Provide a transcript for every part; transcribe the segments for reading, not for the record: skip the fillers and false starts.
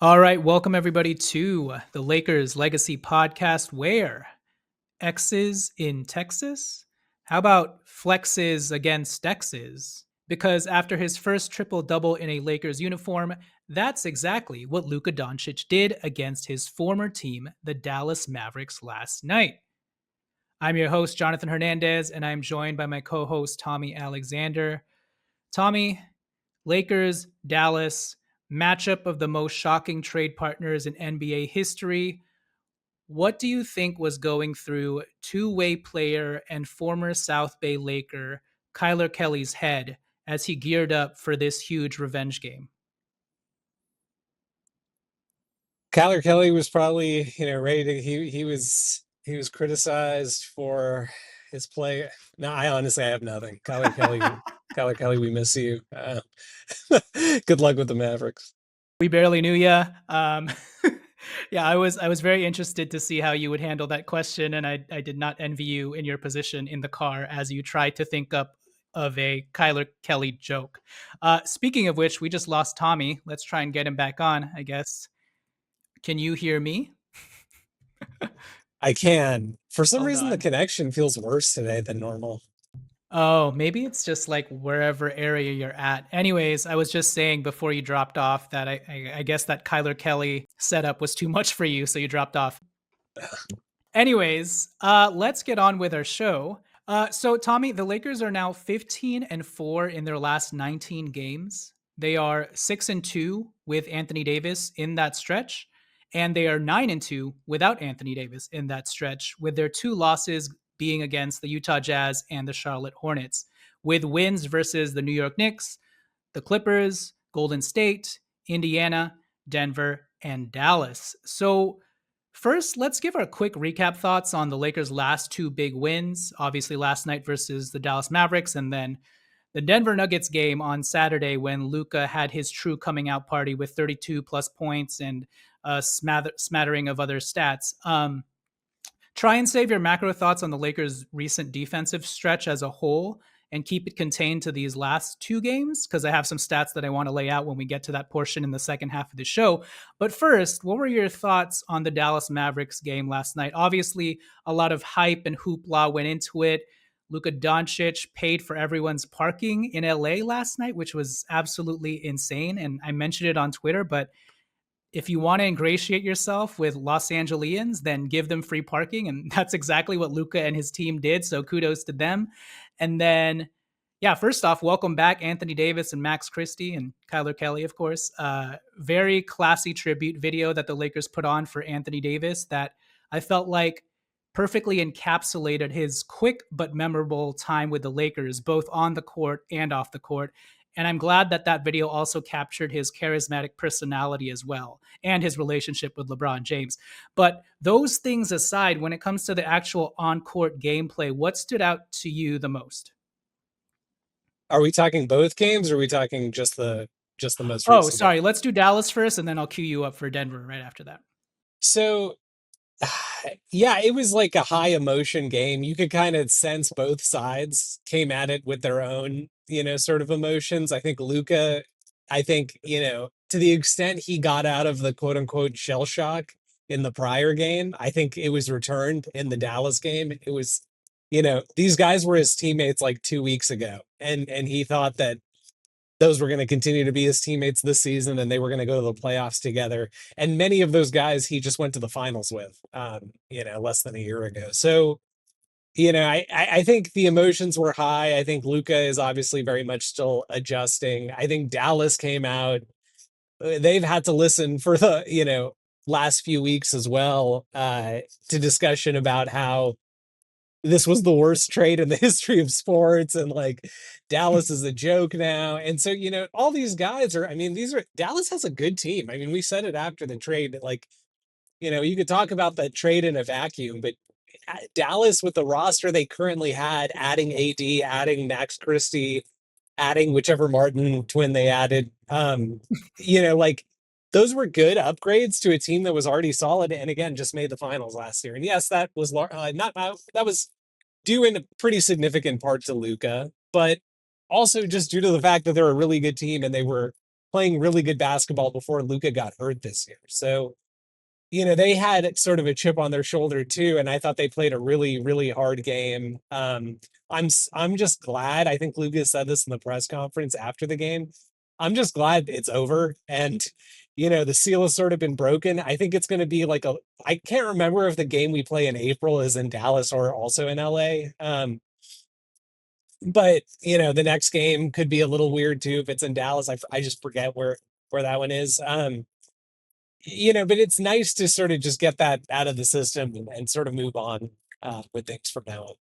All right, welcome everybody to the Lakers Legacy Podcast, where X's in Texas? How about flexes against X's? Because after his first triple double in a Lakers uniform, that's exactly what Luka Doncic did against his former team, the Dallas Mavericks, last night. I'm your host, Jonathan Hernandez, and I'm joined by my co host, Tommy Alexander. Tommy, Lakers, Dallas, matchup of the most shocking trade partners in NBA history. What do you think was going through two-way player and former South Bay Laker Kyler Kelly's head as he geared up for this huge revenge game? Kyler Kelly was probably, ready to he was criticized for his play. No, I have nothing. Kyler Kelly, we miss you. Good luck with the Mavericks. We barely knew you. Yeah, I was very interested to see how you would handle that question, and I did not envy you in your position in the car as you tried to think up of a Kyler Kelly joke. Speaking of which, we just lost Tommy. Let's try and get him back on, I guess. Can you hear me? I can. For some Hold reason, the on. connection feels worse today than normal. Oh, maybe it's just like wherever area you're at. Anyways, I was just saying before you dropped off that I guess that Kyler Kelly setup was too much for you, so you dropped off. Anyways, let's get on with our show. So Tommy, the Lakers are now 15-4 in their last 19 games. They are 6-2 with Anthony Davis in that stretch, and they are 9-2 without Anthony Davis in that stretch, with their two losses being against the Utah Jazz and the Charlotte Hornets, with wins versus the New York Knicks, the Clippers, Golden State, Indiana, Denver, and Dallas. So first, let's give our quick recap thoughts on the Lakers' last two big wins. Obviously, last night versus the Dallas Mavericks, and then the Denver Nuggets game on Saturday when Luka had his true coming out party with 32 plus points and a smattering of other stats. Try and save your macro thoughts on the Lakers' recent defensive stretch as a whole and keep it contained to these last two games because I have some stats that I want to lay out when we get to that portion in the second half of the show. But first, what were your thoughts on the Dallas Mavericks game last night? Obviously, a lot of hype and hoopla went into it. Luka Doncic paid for everyone's parking in LA last night, which was absolutely insane. And I mentioned it on Twitter, but if you want to ingratiate yourself with Los Angeles, then give them free parking. And that's exactly what Luka and his team did. So kudos to them. And then, yeah, first off, welcome back, Anthony Davis and Max Christie and Kyler Kelly, of course. Very classy tribute video that the Lakers put on for Anthony Davis that I felt like perfectly encapsulated his quick but memorable time with the Lakers, both on the court and off the court. And I'm glad that that video also captured his charismatic personality as well and his relationship with LeBron James. But those things aside, when it comes to the actual on court gameplay, what stood out to you the most? Are we talking both games, or are we talking just the most Oh, recent game? sorry. Let's do Dallas first, and then I'll cue you up for Denver right after that. So yeah, it was like a high emotion game. You could kind of sense both sides came at it with their own, sort of emotions. I think Luca, to the extent he got out of the quote unquote shell shock in the prior game, I think it was returned in the Dallas game. It was, these guys were his teammates like 2 weeks ago. And he thought that those were going to continue to be his teammates this season and they were going to go to the playoffs together. And many of those guys he just went to the finals with, less than a year ago. So, I think the emotions were high. I think Luca is obviously very much still adjusting. I think Dallas came out. They've had to listen for the, last few weeks as well, to discussion about how this was the worst trade in the history of sports, and like Dallas is a joke now. And so, all these guys are, I mean, Dallas has a good team. I mean, we said it after the trade, like, you could talk about that trade in a vacuum, but Dallas with the roster they currently had, adding AD, adding Max Christie, adding whichever Martin twin they added, like those were good upgrades to a team that was already solid and again just made the finals last year. And yes, that was not that was due in a pretty significant part to Luca, but also just due to the fact that they're a really good team and they were playing really good basketball before Luka got hurt this year. So, they had sort of a chip on their shoulder too, and I thought they played a really, really hard game. I'm just glad. I think Luka said this in the press conference after the game. I'm just glad it's over, and the seal has sort of been broken. I think it's going to be like a. I can't remember if the game we play in April is in Dallas or also in LA. But the next game could be a little weird too if it's in Dallas. I just forget where that one is. But it's nice to sort of just get that out of the system and sort of move on with things from now on.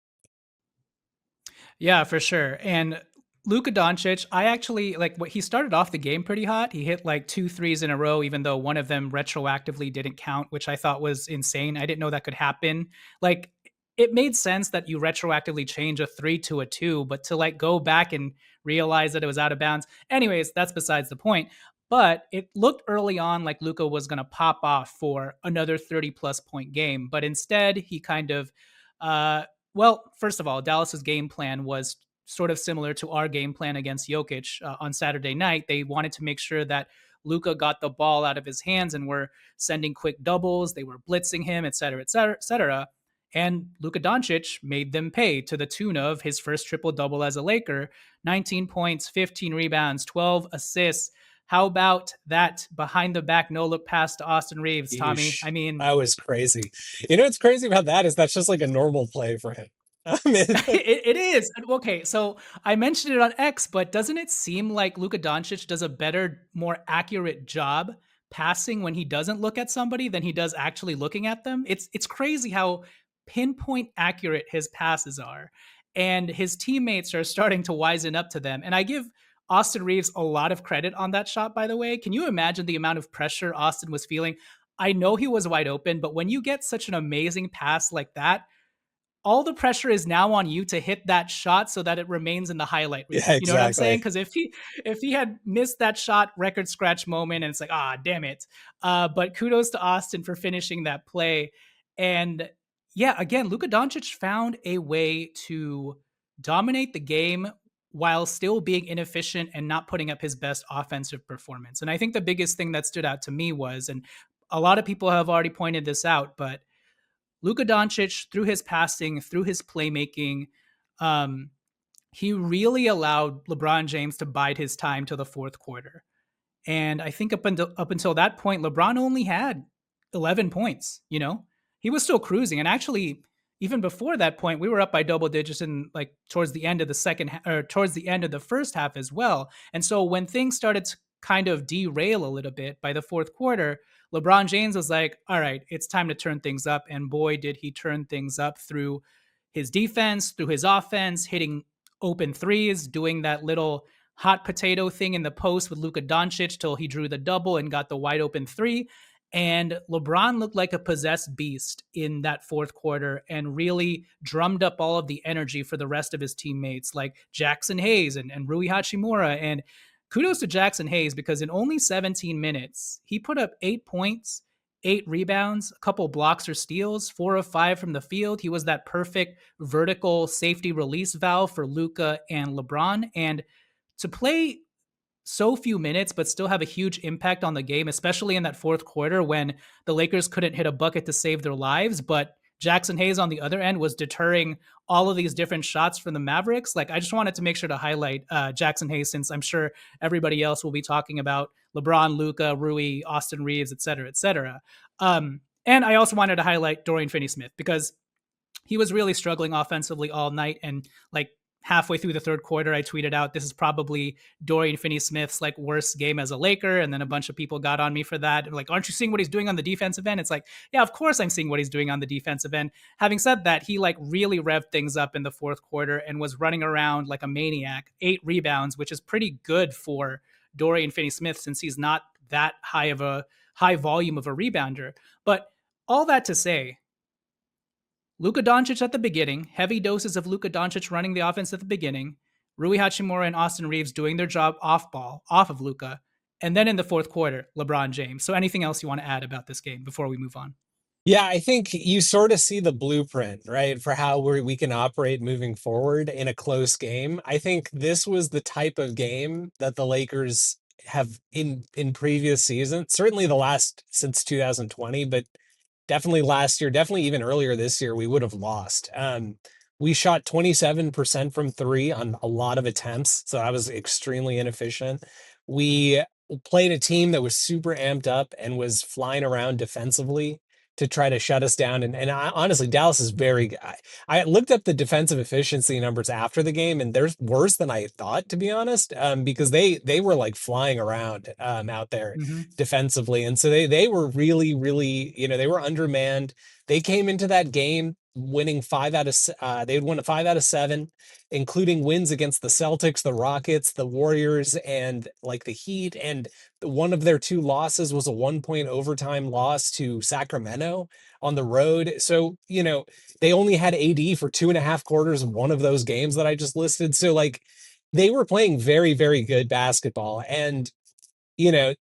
Yeah, for sure. And Luka Doncic, I actually like what he started off the game pretty hot. He hit like two threes in a row, even though one of them retroactively didn't count, which I thought was insane. I didn't know that could happen. Like it made sense that you retroactively change a three to a two, but to like go back and realize that it was out of bounds. Anyways, that's besides the point. But it looked early on like Luka was going to pop off for another 30 plus point game. But instead, he kind of uh, well, first of all, Dallas's game plan was sort of similar to our game plan against Jokic on Saturday night. They wanted to make sure that Luka got the ball out of his hands and were sending quick doubles. They were blitzing him, et cetera, et cetera, et cetera. And Luka Doncic made them pay to the tune of his first triple double as a Laker: 19 points, 15 rebounds, 12 assists. How about that behind the back no look pass to Austin Reeves, Tommy? Yeesh, I mean, that was crazy. What's crazy about that is that's just like a normal play for him. I mean, it is. Okay, so I mentioned it on X, but doesn't it seem like Luka Doncic does a better, more accurate job passing when he doesn't look at somebody than he does actually looking at them? It's crazy how pinpoint accurate his passes are. And his teammates are starting to wisen up to them. And I give Austin Reeves a lot of credit on that shot, by the way. Can you imagine the amount of pressure Austin was feeling? I know he was wide open, but when you get such an amazing pass like that, all the pressure is now on you to hit that shot so that it remains in the highlight reel. yeah, You know what I'm saying? exactly. Because if he had missed that shot, record scratch moment, and it's like, damn it. But kudos to Austin for finishing that play. And yeah, again, Luka Doncic found a way to dominate the game while still being inefficient and not putting up his best offensive performance. And I think the biggest thing that stood out to me was, and a lot of people have already pointed this out, but Luka Doncic, through his passing, through his playmaking, um, he really allowed LeBron James to bide his time to the fourth quarter. And I think up until that point, LeBron only had 11 points. He was still cruising. And actually, even before that point, we were up by double digits in like towards the end of the or towards the end of the first half as well. And so when things started to kind of derail a little bit by the fourth quarter, LeBron James was like, all right, it's time to turn things up. And boy, did he turn things up through his defense, through his offense, hitting open threes, doing that little hot potato thing in the post with Luka Doncic till he drew the double and got the wide open three. And LeBron looked like a possessed beast in that fourth quarter and really drummed up all of the energy for the rest of his teammates like Jackson Hayes and Rui Hachimura. And kudos to Jackson Hayes because in only 17 minutes, he put up 8 points, 8 rebounds, a couple blocks or steals, 4 of 5 from the field. He was that perfect vertical safety release valve for Luka and LeBron. And to play so few minutes, but still have a huge impact on the game, especially in that fourth quarter when the Lakers couldn't hit a bucket to save their lives. But Jackson Hayes on the other end was deterring all of these different shots from the Mavericks. Like, I just wanted to make sure to highlight Jackson Hayes, since I'm sure everybody else will be talking about LeBron, Luka, Rui, Austin Reeves, et cetera, et cetera. And I also wanted to highlight Dorian Finney-Smith because he was really struggling offensively all night. And like halfway through the third quarter, I tweeted out, this is probably Dorian Finney-Smith's like worst game as a Laker. And then a bunch of people got on me for that. Like, aren't you seeing what he's doing on the defensive end? It's like, yeah, of course I'm seeing what he's doing on the defensive end. Having said that, he like really revved things up in the fourth quarter and was running around like a maniac. 8 rebounds, which is pretty good for Dorian Finney-Smith since he's not that high volume of a rebounder. But all that to say, Luka Doncic at the beginning, heavy doses of Luka Doncic running the offense at the beginning, Rui Hachimura and Austin Reeves doing their job off ball, off of Luka, and then in the fourth quarter, LeBron James. So anything else you want to add about this game before we move on? Yeah, I think you sort of see the blueprint, right, for how we can operate moving forward in a close game. I think this was the type of game that the Lakers have in previous seasons, certainly the last since 2020, but definitely last year, definitely even earlier this year, we would have lost. We shot 27% from three on a lot of attempts, so that was extremely inefficient. We played a team that was super amped up and was flying around defensively to try to shut us down. And honestly, Dallas is very. I looked up the defensive efficiency numbers after the game, and they're worse than I thought, to be honest, because they were like flying around out there Hmm. defensively, and so they were really they were undermanned. They came into that game winning they'd won 5 out of 7, including wins against the Celtics, the Rockets, the Warriors, and like the Heat. And one of their two losses was a 1 point overtime loss to Sacramento on the road. So, they only had AD for 2.5 quarters of one of those games that I just listed. So, like, they were playing very, very good basketball. And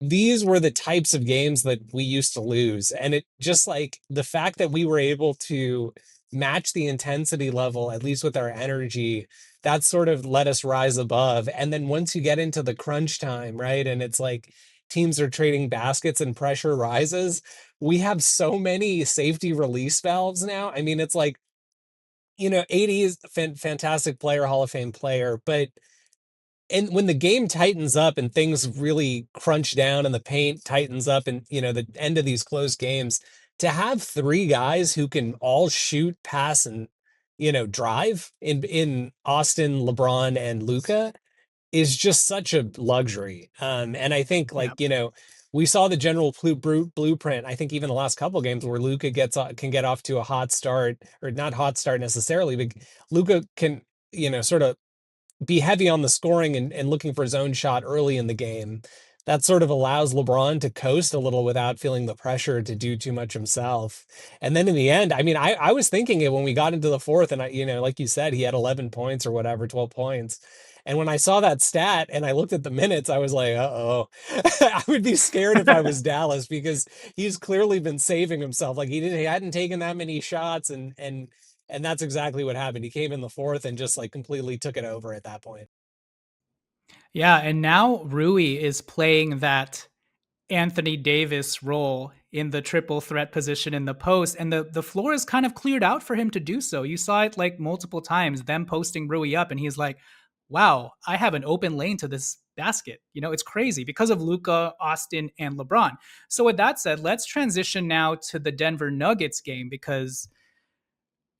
these were the types of games that we used to lose. And it just like the fact that we were able to match the intensity level, at least with our energy, that sort of let us rise above. And then once you get into the crunch time, right? And it's like teams are trading baskets and pressure rises, we have so many safety release valves now. I mean, it's like, AD is a fantastic player, Hall of Fame player, but and when the game tightens up and things really crunch down and the paint tightens up and the end of these close games, to have three guys who can all shoot, pass, and drive in Austin, LeBron, and Luca is just such a luxury. And I think Yeah. like we saw the general blueprint. I think even the last couple games where Luca can get off to a hot start, or not hot start necessarily, but Luca can sort of be heavy on the scoring and looking for his own shot early in the game. That sort of allows LeBron to coast a little without feeling the pressure to do too much himself. And then in the end, I mean, I was thinking it when we got into the fourth, and like you said, he had 11 points or whatever, 12 points. And when I saw that stat and I looked at the minutes, I was like, uh-oh. I would be scared if I was Dallas, because he's clearly been saving himself. Like he hadn't taken that many shots, and that's exactly what happened. He came in the fourth and just like completely took it over at that point. Yeah, and now Rui is playing that Anthony Davis role in the triple threat position in the post, and the floor is kind of cleared out for him to do so. You saw it like multiple times, them posting Rui up, and he's like, "Wow, I have an open lane to this basket." It's crazy because of Luka, Austin, and LeBron. So with that said, let's transition now to the Denver Nuggets game, because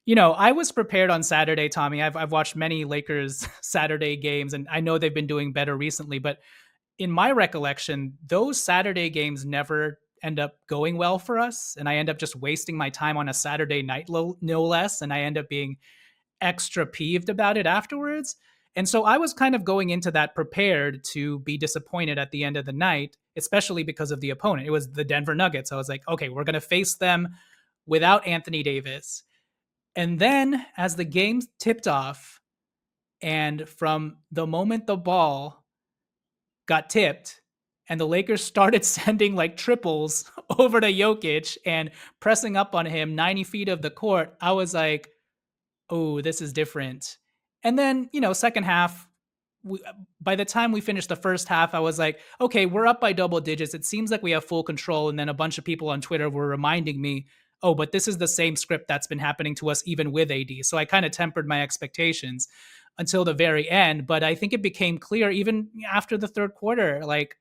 I was prepared on Saturday, Tommy. I've watched many Lakers Saturday games, and I know they've been doing better recently, but in my recollection, those Saturday games never end up going well for us. And I end up just wasting my time on a Saturday night, no less. And I end up being extra peeved about it afterwards. And so I was kind of going into that prepared to be disappointed at the end of the night, especially because of the opponent. It was the Denver Nuggets. I was like, okay, we're going to face them without Anthony Davis. And then as the game tipped off, and from the moment the ball got tipped and the Lakers started sending like triples over to Jokic and pressing up on him 90 feet of the court, I was like, oh, this is different. And then, second half, we, by the time we finished the first half, I was like, okay, we're up by double digits. It seems like we have full control. And then a bunch of people on Twitter were reminding me, oh, but this is the same script that's been happening to us even with AD. So I kind of tempered my expectations until the very end. But I think it became clear even after the third quarter, like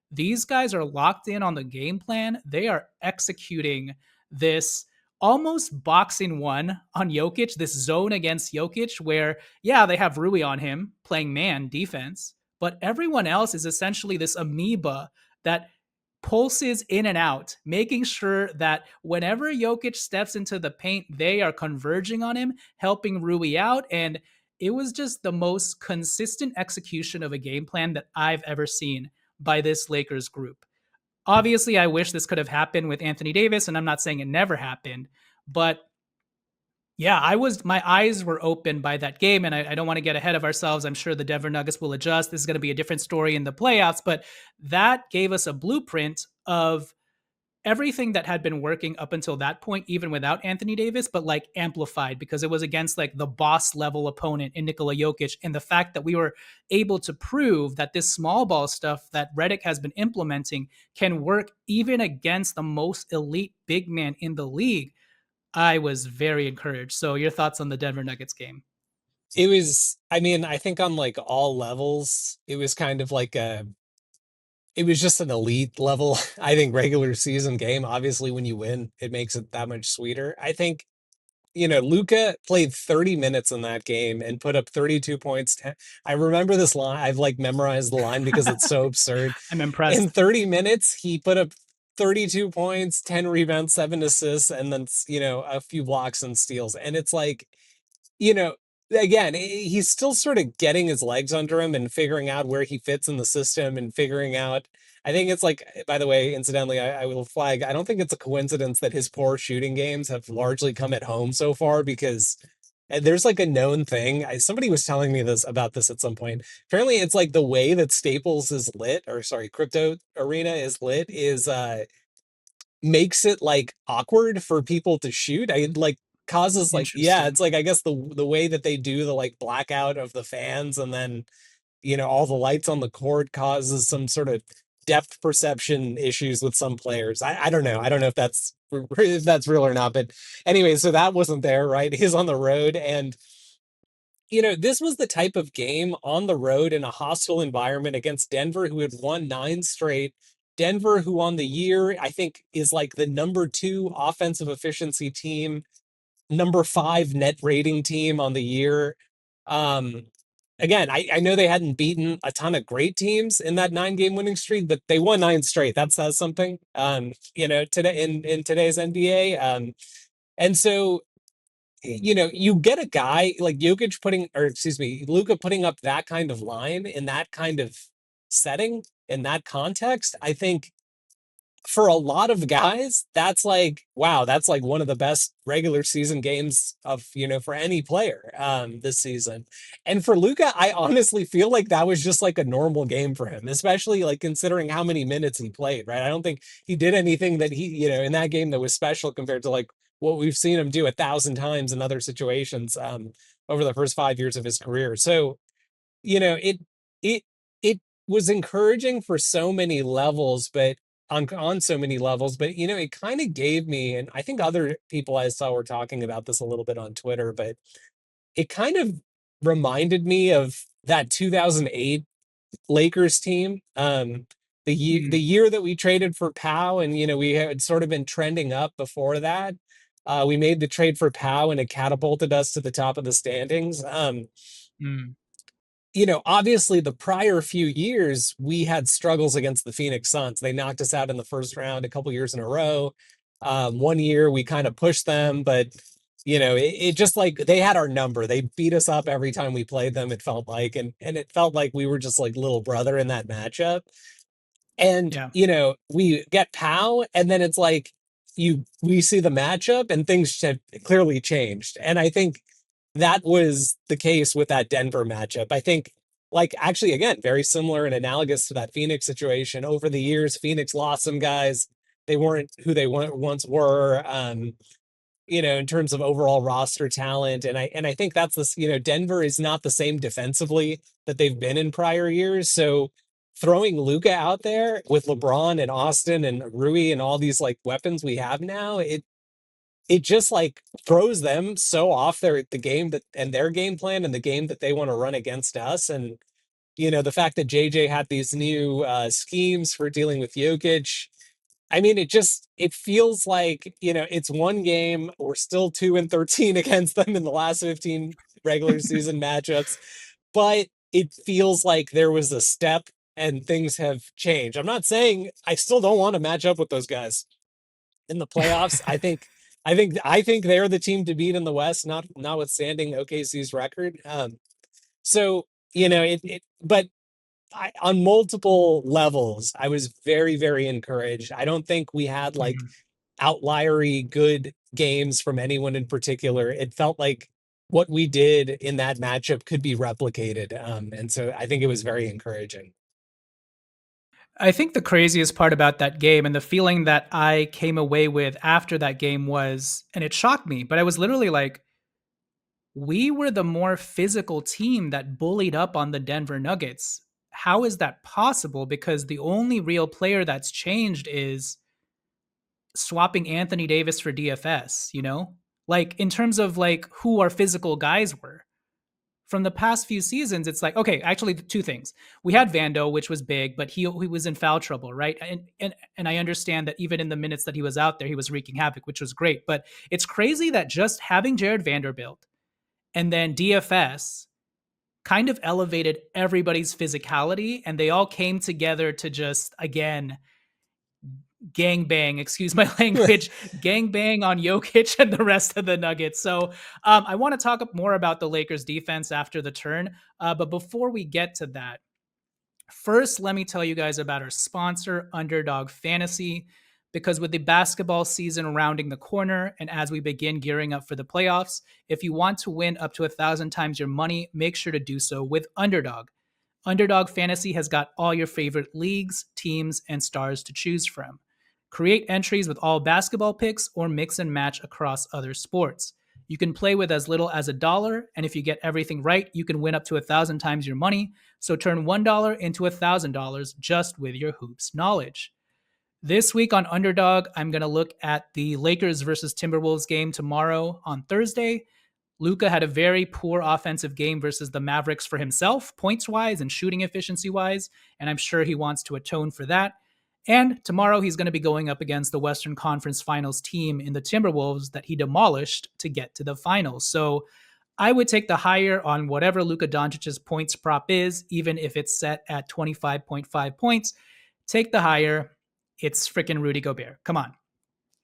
these guys are locked in on the game plan. They are executing this almost boxing one on Jokic, this zone against Jokic, where, yeah, they have Rui on him playing man defense, but everyone else is essentially this amoeba that pulses in and out, making sure that whenever Jokic steps into the paint, they are converging on him, helping Rui out. And it was just the most consistent execution of a game plan that I've ever seen by this Lakers group. Obviously, I wish this could have happened with Anthony Davis, and I'm not saying it never happened, but yeah, my eyes were open by that game, and I don't want to get ahead of ourselves. I'm sure the Denver Nuggets will adjust. This is going to be a different story in the playoffs, but that gave us a blueprint of everything that had been working up until that point, even without Anthony Davis, but like amplified because it was against like the boss level opponent in Nikola Jokic. And the fact that we were able to prove that this small ball stuff that Redick has been implementing can work even against the most elite big man in the league, I was very encouraged. So, your thoughts on the Denver Nuggets game? It was, I mean, I think on like all levels, it was kind of like it was just an elite level. I think regular season game, obviously, when you win, it makes it that much sweeter. I think, Luka played 30 minutes in that game and put up 32 points. I remember this line. I've like memorized the line because it's so absurd. I'm In impressed. 30 minutes, he put up 32 points, 10 rebounds, 7 assists, and then, a few blocks and steals. And it's like, you know, again, he's still sort of getting his legs under him and figuring out where he fits in the system and figuring out. I think it's like, by the way, incidentally, I will flag, I don't think it's a coincidence that his poor shooting games have largely come at home so far because there's like a known thing. Somebody was telling me this about this at some point. Apparently, it's like the way that Staples is lit, or sorry, Crypto Arena is lit, is makes it like awkward for people to shoot. I like causes like, yeah, Interesting. it's like I guess the way that they do the like blackout of the fans and then all the lights on the court causes some sort of depth perception issues with some players. I don't know. I don't know if that's real or not. But anyway, so that wasn't there, right? He's on the road and this was the type of game on the road in a hostile environment against Denver, who had won 9 straight. Denver, who on the year, I think, is like the number 2 offensive efficiency team, number 5 net rating team on the year. Um, Again, I know they hadn't beaten a ton of great teams in that 9 game winning streak, but they won 9 straight. That says something. Today in today's NBA. And so you get a guy like Jokic putting, or excuse me, Luka putting up that kind of line in that kind of setting, in that context. I think for a lot of guys, that's like, wow, that's like one of the best regular season games of, for any player this season. And for Luka, I honestly feel like that was just like a normal game for him, especially like considering how many minutes he played, right? I don't think he did anything that he, in that game that was special compared to like what we've seen him do 1,000 times in other situations over the first 5 years of his career. So, it it was encouraging for so many levels, but on so many levels, but it kind of gave me, and I think other people I saw were talking about this a little bit on Twitter, but it kind of reminded me of that 2008 Lakers team. The Mm, year that we traded for Powell, and we had sort of been trending up before that. We made the trade for Powell, and it catapulted us to the top of the standings. mm, Obviously the prior few years we had struggles against the Phoenix Suns. They knocked us out in the first round a couple years in a row. One year we kind of pushed them, but it just like they had our number. They beat us up every time we played them. It felt like, and it felt like we were just like little brother in that matchup. And yeah. we get Pow, and then it's like we see the matchup, and things have clearly changed. And I think that was the case with that Denver matchup. I think, like, actually, again, very similar and analogous to that Phoenix situation. Over the years, Phoenix lost some guys. They weren't who they once were. In terms of overall roster talent. And I think that's this, Denver is not the same defensively that they've been in prior years. So throwing Luka out there with LeBron and Austin and Rui and all these like weapons we have now, it just like throws them so off the game that and their game plan and the game that they want to run against us. And the fact that JJ had these new schemes for dealing with Jokic, I mean, it feels like, it's one game. We're still 2-13 against them in the last 15 regular season matchups, but it feels like there was a step and things have changed. I'm not saying I still don't want to match up with those guys in the playoffs. I think they're the team to beat in the West, notwithstanding OKC's record. So but on multiple levels, I was very, very encouraged. I don't think we had like Mhm. outliery good games from anyone in particular. It felt like what we did in that matchup could be replicated. And so I think it was very encouraging. I think the craziest part about that game and the feeling that I came away with after that game was, and it shocked me, but I was literally like, we were the more physical team that bullied up on the Denver Nuggets. How is that possible? Because the only real player that's changed is swapping Anthony Davis for DFS, you know? Like in terms of like who our physical guys were. From the past few seasons, it's like, okay, actually two things. We had Vando, which was big, but he was in foul trouble, right? And I understand that even in the minutes that he was out there, he was wreaking havoc, which was great. But it's crazy that just having Jared Vanderbilt and then DFS kind of elevated everybody's physicality, and they all came together to just again gang bang, excuse my language, gang bang on Jokic and the rest of the Nuggets. So I want to talk more about the Lakers defense after the turn. But before we get to that, first, let me tell you guys about our sponsor, Underdog Fantasy, because with the basketball season rounding the corner and as we begin gearing up for the playoffs, if you want to win up to 1,000 times your money, make sure to do so with Underdog. Underdog Fantasy has got all your favorite leagues, teams, and stars to choose from. Create entries with all basketball picks or mix and match across other sports. You can play with as little as $1, and if you get everything right, you can win up to 1,000 times your money. So turn $1 into $1,000 just with your hoops knowledge. This week on Underdog, I'm going to look at the Lakers versus Timberwolves game tomorrow on Thursday. Luka had a very poor offensive game versus the Mavericks for himself, points wise and shooting efficiency wise, and I'm sure he wants to atone for that. And tomorrow he's going to be going up against the Western Conference Finals team in the Timberwolves that he demolished to get to the finals. So I would take the higher on whatever Luka Doncic's points prop is, even if it's set at 25.5 points. Take the higher. It's freaking Rudy Gobert. Come on.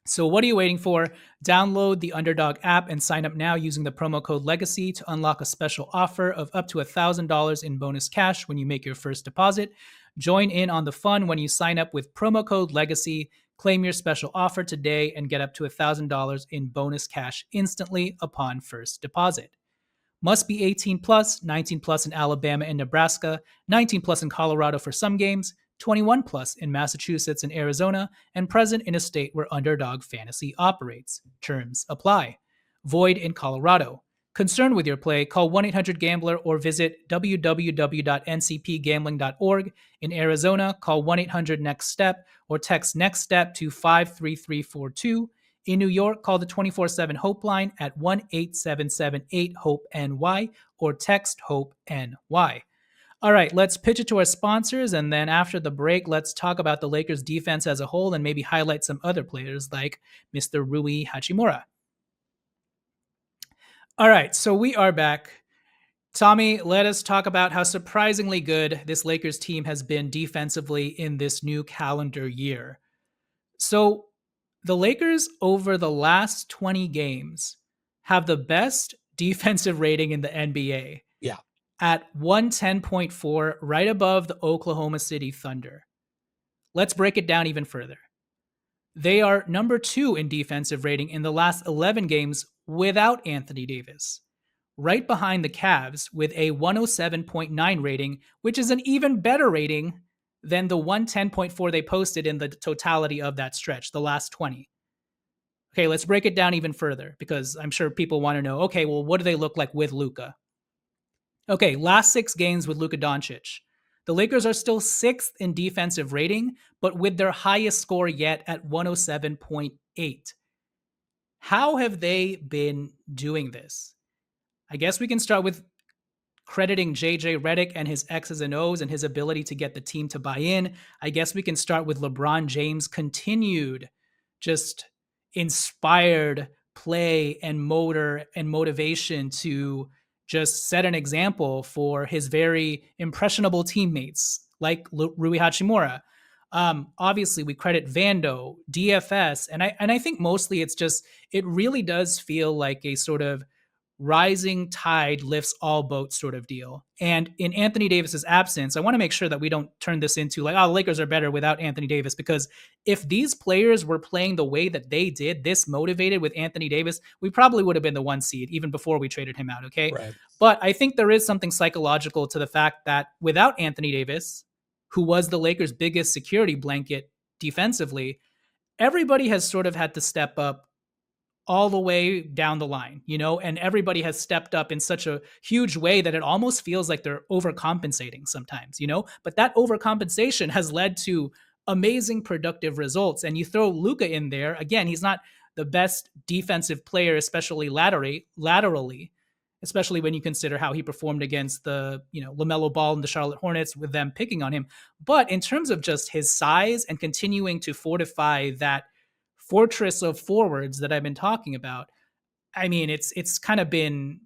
So what are you waiting for? Download the Underdog app and sign up now using the promo code LEGACY to unlock a special offer of up to $1,000 in bonus cash when you make your first deposit. Join in on the fun when you sign up with promo code LEGACY. Claim your special offer today and get up to $1,000 in bonus cash instantly upon first deposit. Must be 18 plus, 19 plus in Alabama and Nebraska, 19 plus in Colorado for some games, 21 plus in Massachusetts and Arizona, and present in a state where Underdog Fantasy operates. Terms apply. Void in Colorado. Concerned with your play, call 1-800-GAMBLER or visit www.ncpgambling.org. In Arizona, call 1-800-NEXT-STEP or text NEXT STEP to 53342. In New York, call the 24/7 Hope line at 1-877-8-HOPE-NY or text HOPE-NY. All right, let's pitch it to our sponsors, and then after the break, let's talk about the Lakers defense as a whole and maybe highlight some other players like Mr. Rui Hachimura. All right, so we are back. Tommy, let us talk about how surprisingly good this Lakers team has been defensively in this new calendar year. So the Lakers over the last 20 games have the best defensive rating in the NBA. Yeah. At 110.4, right above the Oklahoma City Thunder. Let's break it down even further. They are number 2 in defensive rating in the last 11 games without Anthony Davis, right behind the Cavs with a 107.9 rating, which is an even better rating than the 110.4 they posted in the totality of that stretch, the last 20. Okay, let's break it down even further because I'm sure people want to know, okay, well, what do they look like with Luka? Okay, last 6 games with Luka Doncic. The Lakers are still 6th in defensive rating, but with their highest score yet at 107.8. How have they been doing this? I guess we can start with crediting JJ Redick and his X's and O's and his ability to get the team to buy in. I guess we can start with LeBron James' continued, just inspired play and motor and motivation to just set an example for his very impressionable teammates like Rui Hachimura. Obviously, we credit Vando, DFS, and I think mostly it's just it really does feel like a sort of rising tide lifts all boats sort of deal. And in Anthony Davis's absence, I want to make sure that we don't turn this into like, oh, the Lakers are better without Anthony Davis, because if these players were playing the way that they did, this motivated with Anthony Davis, we probably would have been the 1 seed even before we traded him out. Okay. Right. But I think there is something psychological to the fact that without Anthony Davis, who was the Lakers' biggest security blanket defensively, everybody has sort of had to step up all the way down the line, and everybody has stepped up in such a huge way that it almost feels like they're overcompensating sometimes. But that overcompensation has led to amazing productive results. And you throw Luka in there, again, he's not the best defensive player, especially laterally, especially when you consider how he performed against the, LaMelo Ball and the Charlotte Hornets with them picking on him. But in terms of just his size and continuing to fortify that fortress of forwards that I've been talking about, I mean, it's kind of been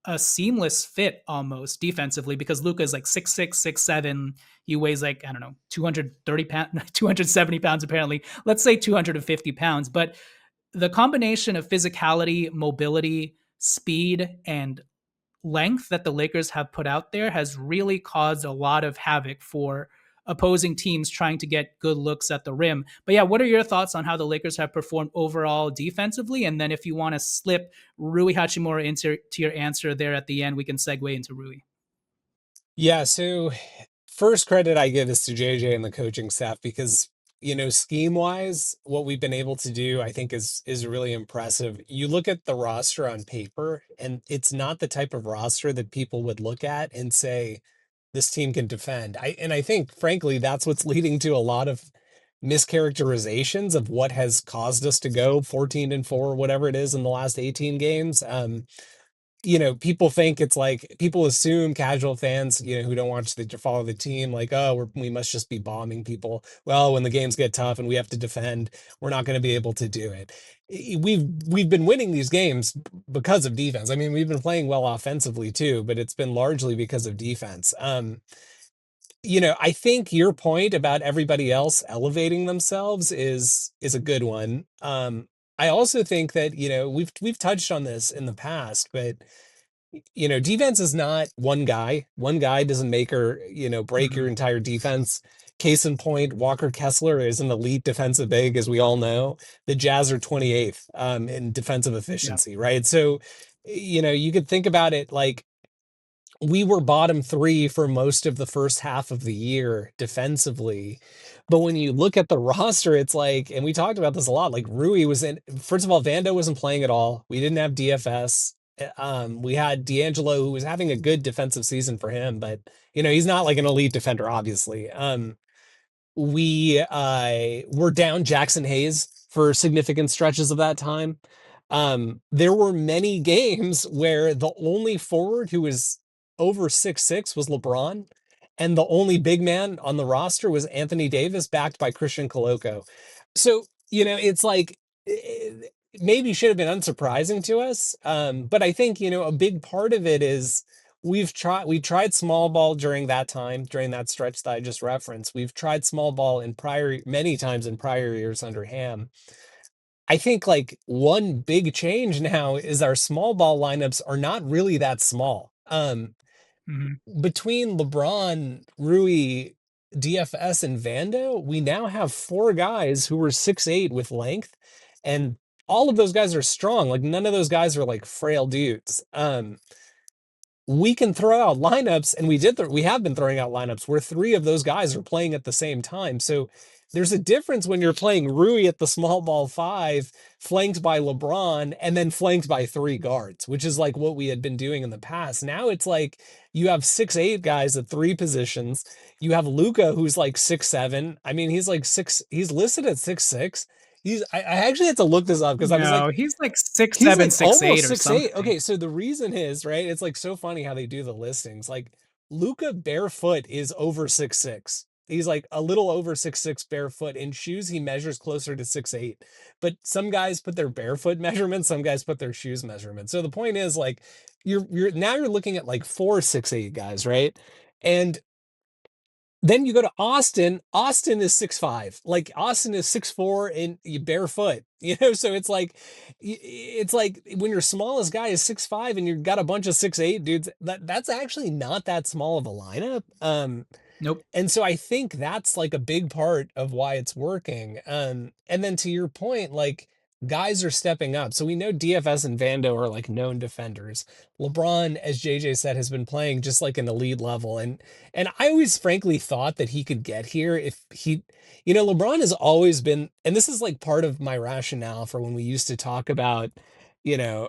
a seamless fit almost defensively, because Luka is like 6'6", 6'7". He weighs like, I don't know, 230 pounds, 270 pounds apparently. Let's say 250 pounds. But the combination of physicality, mobility, speed, and length that the Lakers have put out there has really caused a lot of havoc for opposing teams trying to get good looks at the rim. But yeah, what are your thoughts on how the Lakers have performed overall defensively? And then if you want to slip Rui Hachimura into your answer there at the end, we can segue into Rui. Yeah, so first credit I give is to JJ and the coaching staff because, scheme wise, what we've been able to do, I think is really impressive. You look at the roster on paper, and it's not the type of roster that people would look at and say, this team can defend. I think frankly, that's what's leading to a lot of mischaracterizations of what has caused us to go 14-4, whatever it is in the last 18 games. People think it's like people assume casual fans, who don't watch follow the team, like, oh, we must just be bombing people. Well, when the games get tough and we have to defend, we're not going to be able to do it. We've been winning these games because of defense. I mean, we've been playing well offensively too, but it's been largely because of defense. I think your point about everybody else elevating themselves is a good one. I also think that, we've touched on this in the past, but defense is not one guy. One guy doesn't make or, break your Mm-hmm. entire defense. Case in point, Walker Kessler is an elite defensive big, as we all know. The Jazz are 28th in defensive Yeah. efficiency, right? So, you could think about it like we were bottom three for most of the first half of the year defensively. But when you look at the roster, it's like, and we talked about this a lot, like Rui was in, first of all, Vando wasn't playing at all. We didn't have DFS. We had D'Angelo, who was having a good defensive season for him, but he's not like an elite defender, obviously. We were down Jackson Hayes for significant stretches of that time. There were many games where the only forward who was over 6'6" was LeBron, and the only big man on the roster was Anthony Davis, backed by Christian Koloko. So, it's like maybe should have been unsurprising to us. But I think, a big part of it is we tried small ball during that time, during that stretch that I just referenced. We've tried small ball many times in prior years under Ham. I think like one big change now is our small ball lineups are not really that small. Mm-hmm. Between LeBron, Rui, DFS, and Vando, we now have four guys who are 6'8" with length, and all of those guys are strong. Like none of those guys are like frail dudes. We can throw out lineups, and we have been throwing out lineups where three of those guys are playing at the same time. So there's a difference when you're playing Rui at the small ball five, flanked by LeBron, and then flanked by three guards, which is like what we had been doing in the past. Now it's like you have 6'8" guys at three positions. You have Luka, who's like 6'7". I mean, he's like he's listed at 6'6". I actually had to look this up because I was like, No, he's like six he's seven, like six almost eight, or 6'8". something. Okay, so the reason is, right, it's like so funny how they do the listings. Like Luka barefoot is over 6'6". He's like a little over 6'6" barefoot. In shoes, he measures closer to 6'8". But some guys put their barefoot measurements, some guys put their shoes measurements. So the point is like you're looking at like 4 6'8" guys, right? And then you go to Austin. Austin is 6'5". Like Austin is 6'4" and you barefoot. So it's like when your smallest guy is 6'5" and you've got a bunch of 6'8" dudes, that's actually not that small of a lineup. Nope. And so I think that's like a big part of why it's working. And then to your point, like guys are stepping up. So we know DFS and Vando are like known defenders. LeBron, as JJ said, has been playing just like an elite level. And I always frankly thought that he could get here if he, LeBron has always been, and this is like part of my rationale for when we used to talk about, you know,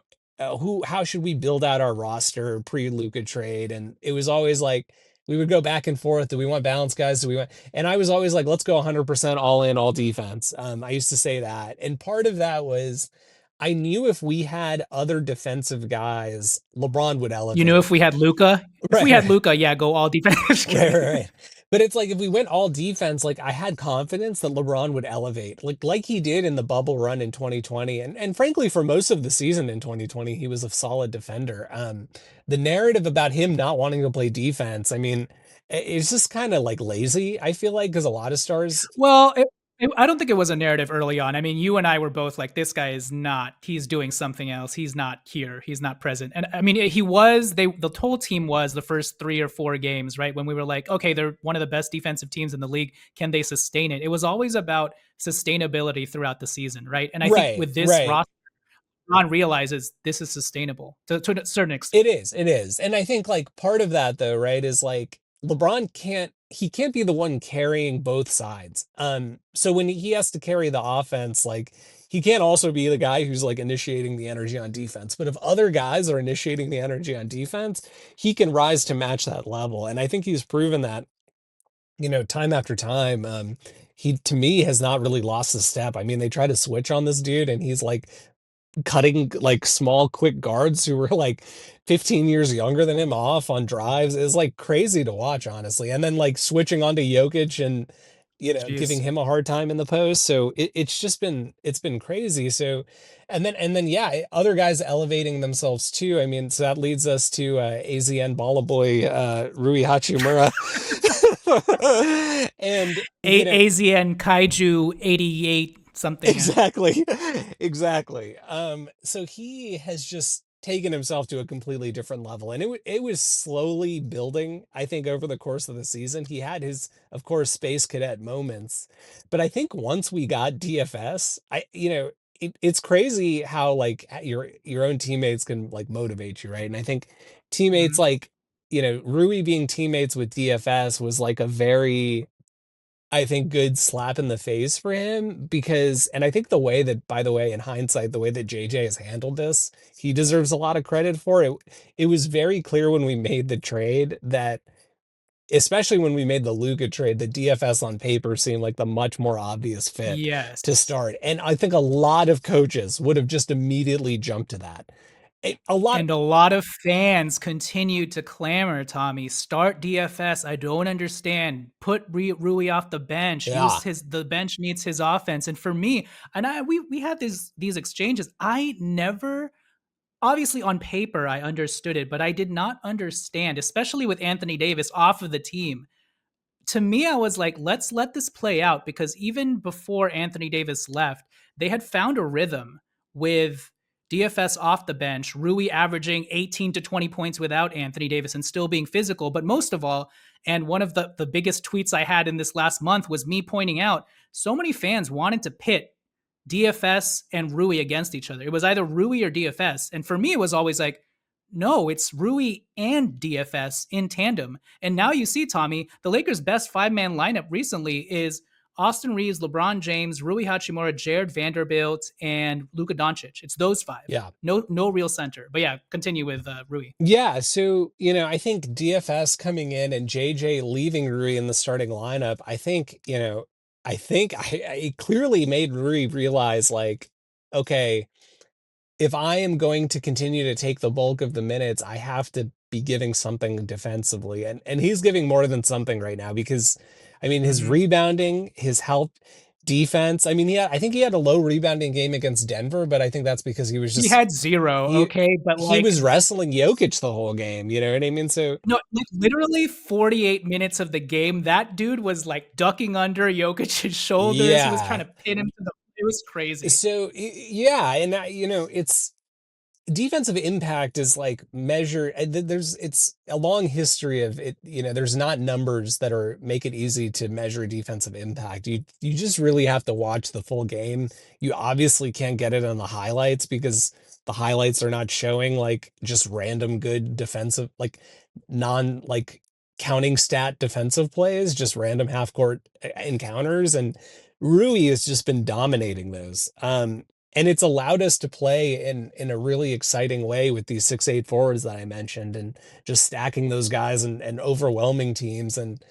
how should we build out our roster pre-Luka trade? And it was always like we would go back and forth. Do we want balanced guys? Do we want, and I was always like, let's go 100% all in, all defense. I used to say that. And part of that was I knew if we had other defensive guys, LeBron would You know, elevate. if we had Luca, Right, right, yeah, go all defense. Just right, right, kidding. right. But it's like if we went all defense, like I had confidence that LeBron would elevate, like he did in the bubble run in 2020, and frankly for most of the season in 2020, he was a solid defender. The narrative about him not wanting to play defense, I mean, it's just kind of like lazy. I feel like because a lot of stars, Well, I don't think it was a narrative early on. I mean, you and I were both like, this guy is not. He's doing something else. He's not here. He's not present. And I mean, he was. The whole team was the first 3 or 4 games, right? When we were like, okay, they're one of the best defensive teams in the league. Can they sustain it? It was always about sustainability throughout the season, right? And I think right, with this right. roster, Ron realizes this is sustainable to a certain extent. It is. And I think like part of that though, right, is like LeBron can't be the one carrying both sides. So when he has to carry the offense, like he can't also be the guy who's like initiating the energy on defense. But if other guys are initiating the energy on defense, he can rise to match that level. And I think he's proven that, time after time. He to me has not really lost a step. I mean, they try to switch on this dude and he's like cutting like small quick guards who were like 15 years younger than him off on drives is like crazy to watch, honestly. And then like switching onto Jokic and giving Jeez. him a hard time in the post. So it's been crazy. So and then yeah, other guys elevating themselves too. I mean, so that leads us to AZN Balla Boy Rui Hachimura. And AZN Kaiju 88 something. exactly. Exactly. So he has just taken himself to a completely different level. And it was slowly building, I think, over the course of the season. He had his, of course, space cadet moments. But I think once we got DFS, it's crazy how like your own teammates can like motivate you, right? And I think teammates Mhm. like, Rui being teammates with DFS was like a very, I think, good slap in the face for him because, and I think the way that, by the way, in hindsight, the way that JJ has handled this, he deserves a lot of credit for it. It was very clear when we made the trade that, especially when we made the Luka trade, the DFS on paper seemed like the much more obvious fit to Yes. start. And I think a lot of coaches would have just immediately jumped to that. A lot, And a lot of fans continue to clamor, Tommy. Start DFS. I don't understand. Put Rui off the bench. yeah, Use the bench needs his offense. And for me, and we had these exchanges. I never, obviously on paper I understood it, but I did not understand, especially with Anthony Davis off of the team. To me, I was like, let's let this play out because even before Anthony Davis left, they had found a rhythm with DFS off the bench, Rui averaging 18 to 20 points without Anthony Davis and still being physical. But most of all, and one of the biggest tweets I had in this last month was me pointing out so many fans wanted to pit DFS and Rui against each other. It was either Rui or DFS. And for me, it was always like, no, it's Rui and DFS in tandem. And now you see, Tommy, the Lakers' best 5-man lineup recently is Austin Reeves, LeBron James, Rui Hachimura, Jared Vanderbilt, and Luka Doncic. It's those five. yeah. No real center. But yeah, continue with Rui. Yeah, so I think DFS coming in and JJ leaving Rui in the starting lineup, I think it clearly made Rui realize like, okay, if I am going to continue to take the bulk of the minutes, I have to be giving something defensively. And he's giving more than something right now because I mean his Mhm. rebounding, his help defense. I mean, I think he had a low rebounding game against Denver, but I think that's because he was He just had zero, he okay? But he like, was wrestling Jokic the whole game, you know what I mean? So no, like literally 48 minutes of the game, that dude was like ducking under Jokic's shoulders. He was trying yeah. to pin him to the. It was crazy. So yeah, and it's defensive impact is like measure there's it's a long history of it, there's not numbers that are make it easy to measure defensive impact. You just really have to watch the full game. You obviously can't get it on the highlights because the highlights are not showing like just random good defensive, like non like counting stat defensive plays, just random half court encounters, and Rui has just been dominating those. And it's allowed us to play in a really exciting way with these 6'8" forwards that I mentioned, and just stacking those guys and overwhelming teams. And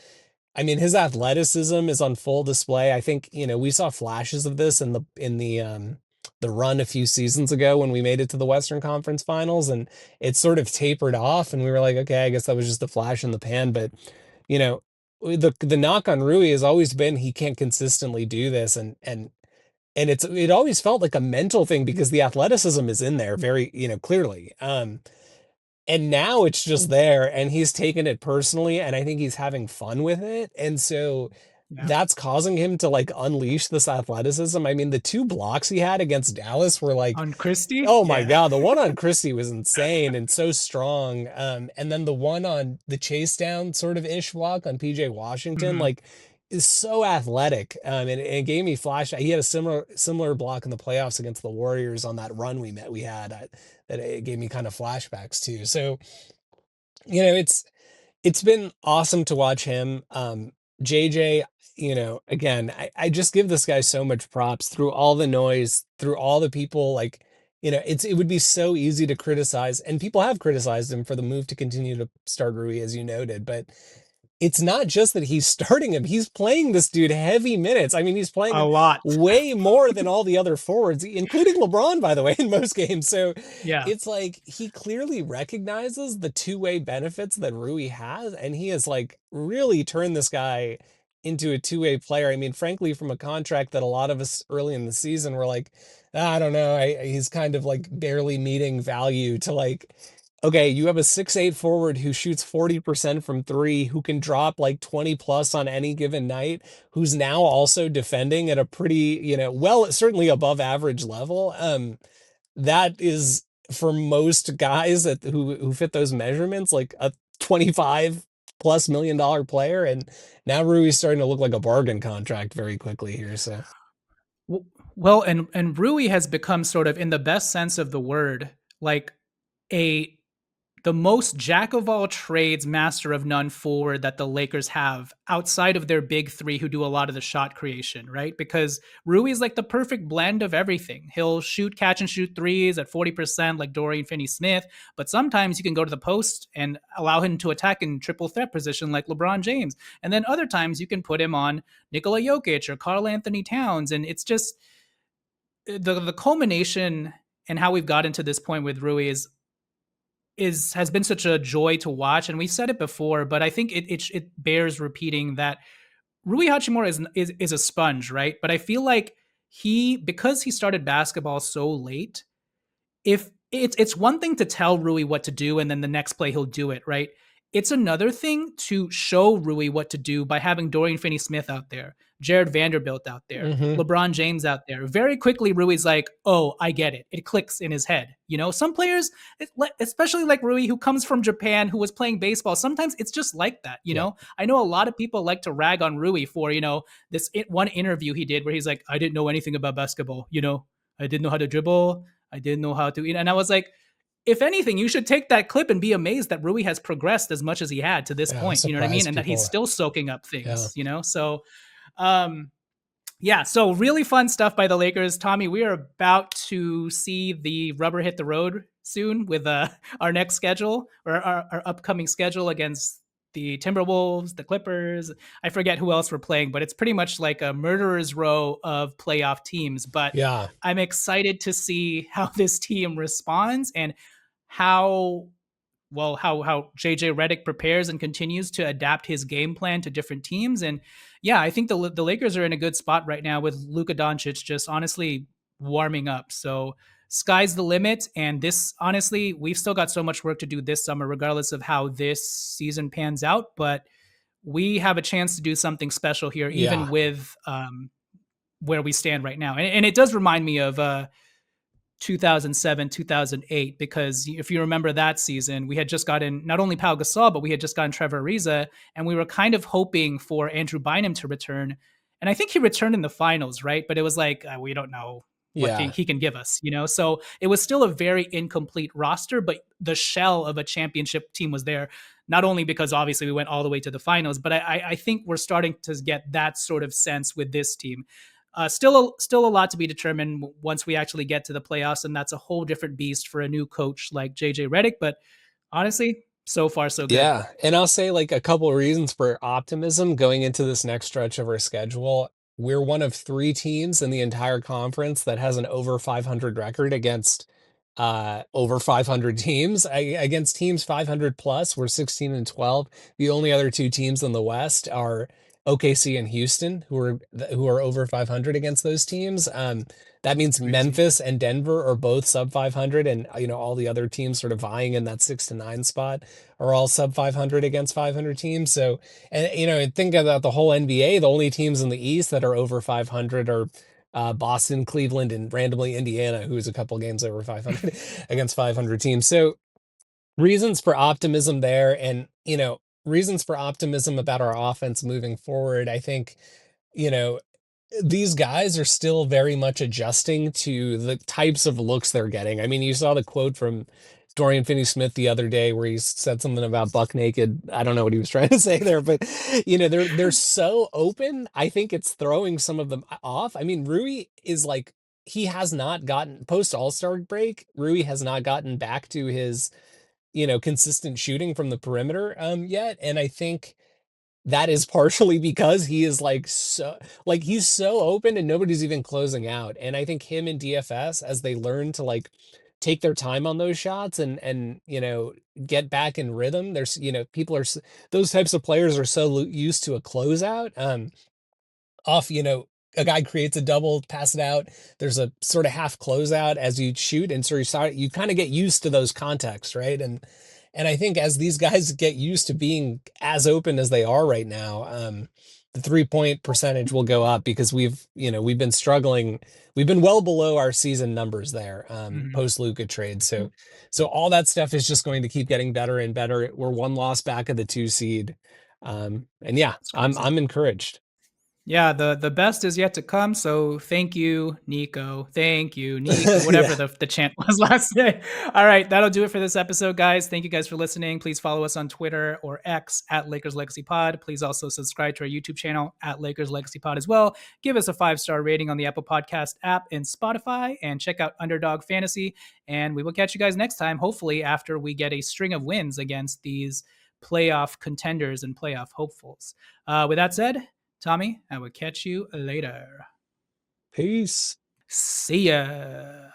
I mean, his athleticism is on full display. I think, we saw flashes of this in the run a few seasons ago when we made it to the Western Conference Finals, and it sort of tapered off, and we were like, okay, I guess that was just a flash in the pan. But you know, the knock on Rui has always been he can't consistently do this, and it always felt like a mental thing because the athleticism is in there very, clearly. And now it's just there, and he's taken it personally, and I think he's having fun with it. And so Yeah. that's causing him to like unleash this athleticism. I mean, the two blocks he had against Dallas were like, On Christie? oh my Yeah. God, the one on Christie was insane and so strong. And then the one on the chase down sort of ish block on PJ Washington, Mhm. like, is so athletic. And it gave me flash. He had a similar block in the playoffs against the Warriors on that run we had, that it gave me kind of flashbacks too. So, it's been awesome to watch him. JJ, again, I just give this guy so much props through all the noise, through all the people. Like, it would be so easy to criticize, and people have criticized him for the move to continue to start Rui, as you noted, but it's not just that he's starting him, he's playing this dude heavy minutes. I mean, he's playing A him lot. way more than all the other forwards, including LeBron, by the way, in most games. So Yeah. it's like he clearly recognizes the two-way benefits that Rui has, and he has like really turned this guy into a two-way player. I mean, frankly, from a contract that a lot of us early in the season were like, I don't know, he's kind of like barely meeting value, to like, okay, you have a 6'8" forward who shoots 40% from three, who can drop like 20 plus on any given night, who's now also defending at a pretty, well, certainly above average level. That is, for most guys who fit those measurements, like a 25+ million player. And now Rui's starting to look like a bargain contract very quickly here. So Well, and Rui has become sort of, in the best sense of the word, like a the most jack of all trades, master of none forward that the Lakers have outside of their big three who do a lot of the shot creation, right? Because Rui is like the perfect blend of everything. He'll shoot, catch, and shoot threes at 40%, like Dorian Finney Smith. But sometimes you can go to the post and allow him to attack in triple threat position, like LeBron James. And then other times you can put him on Nikola Jokic or Karl Anthony Towns. And it's just the culmination and how we've gotten to this point with Rui is has been such a joy to watch, and we've said it before, but I think it bears repeating that Rui Hachimura is a sponge, right? But I feel like because he started basketball so late, if it's one thing to tell Rui what to do and then the next play he'll do it, right? It's another thing to show Rui what to do by having Dorian Finney-Smith out there, Jared Vanderbilt out there, mhm. LeBron James out there. Very quickly, Rui's like, "Oh, I get it." It clicks in his head. Some players, especially like Rui, who comes from Japan, who was playing baseball, sometimes it's just like that. Yeah. I know a lot of people like to rag on Rui for this one interview he did where he's like, "I didn't know anything about basketball. I didn't know how to dribble. I didn't know how to eat." And I was like, if anything, you should take that clip and be amazed that Rui has progressed as much as he had to this Yeah. point. You know what I mean? Surprise And that he's people. still soaking up Yeah. things. So, um, yeah, so really fun stuff by the Lakers. Tommy, we are about to see the rubber hit the road soon with our next schedule, or our upcoming schedule against the Timberwolves, the Clippers. I forget who else we're playing, but it's pretty much like a murderer's row of playoff teams. But Yeah. I'm excited to see how this team responds and how how JJ Redick prepares and continues to adapt his game plan to different teams. And yeah, I think the Lakers are in a good spot right now with Luka Doncic just honestly warming up. So sky's the limit. And this, honestly, we've still got so much work to do this summer, regardless of how this season pans out. But we have a chance to do something special here, Yeah. even with where we stand right now. And it does remind me of 2007, 2008, because if you remember that season, we had just gotten not only Pau Gasol, but we had just gotten Trevor Ariza, and we were kind of hoping for Andrew Bynum to return. And I think he returned in the finals, right? But it was like, we don't know what Yeah. he can give us, you know? So it was still a very incomplete roster, but the shell of a championship team was there, not only because obviously we went all the way to the finals, but I think we're starting to get that sort of sense with this team. Still a lot to be determined once we actually get to the playoffs, and that's a whole different beast for a new coach like JJ Redick. But honestly, so far so good. Yeah, and I'll say like a couple of reasons for optimism going into this next stretch of our schedule. We're one of three teams in the entire conference that has an over 500 record against over 500 teams. Against teams 500 plus, we're 16 and 12. The only other two teams in the West are OKC and Houston, who are over 500 against those teams. That means Crazy. Memphis and Denver are both sub 500, and all the other teams sort of vying in that 6 to 9 spot are all sub 500 against 500 teams. So, and think about the whole NBA. The only teams in the East that are over 500 are Boston, Cleveland, and randomly Indiana, who's a couple games over 500 against 500 teams. So, reasons for optimism there, and reasons for optimism about our offense moving forward. I think you know these guys are still very much adjusting to the types of looks they're getting. I mean, you saw the quote from Dorian Finney-Smith the other day where he said something about buck naked. I don't know what he was trying to say there, but they're so open. I think it's throwing some of them off. I mean, Rui is like he has not gotten post All-Star break. Rui has not gotten back to his consistent shooting from the perimeter yet, and I think that is partially because he is he's so open and nobody's even closing out. And I think him and DFS, as they learn to take their time on those shots and get back in rhythm, there's people are those types of players are so used to a closeout. Off, a guy creates a double, pass it out. There's a sort of half closeout as you shoot, and so you kind of get used to those contexts, right? And I think as these guys get used to being as open as they are right now, the 3-point percentage will go up because we've been struggling. We've been well below our season numbers there, Mhm. post Luka trade. So all that stuff is just going to keep getting better and better. We're one loss back of the 2 seed, and yeah, It's crazy. I'm encouraged. Yeah, the best is yet to come. So thank you, Nico. Thank you, Nico. Whatever Yeah. the chant was last day. All right, that'll do it for this episode, guys. Thank you guys for listening. Please follow us on Twitter or X at Lakers Legacy Pod. Please also subscribe to our YouTube channel at Lakers Legacy Pod as well. Give us a 5-star rating on the Apple Podcast app and Spotify, and check out Underdog Fantasy. And we will catch you guys next time, hopefully after we get a string of wins against these playoff contenders and playoff hopefuls. With that said, Tommy, I will catch you later. Peace. See ya.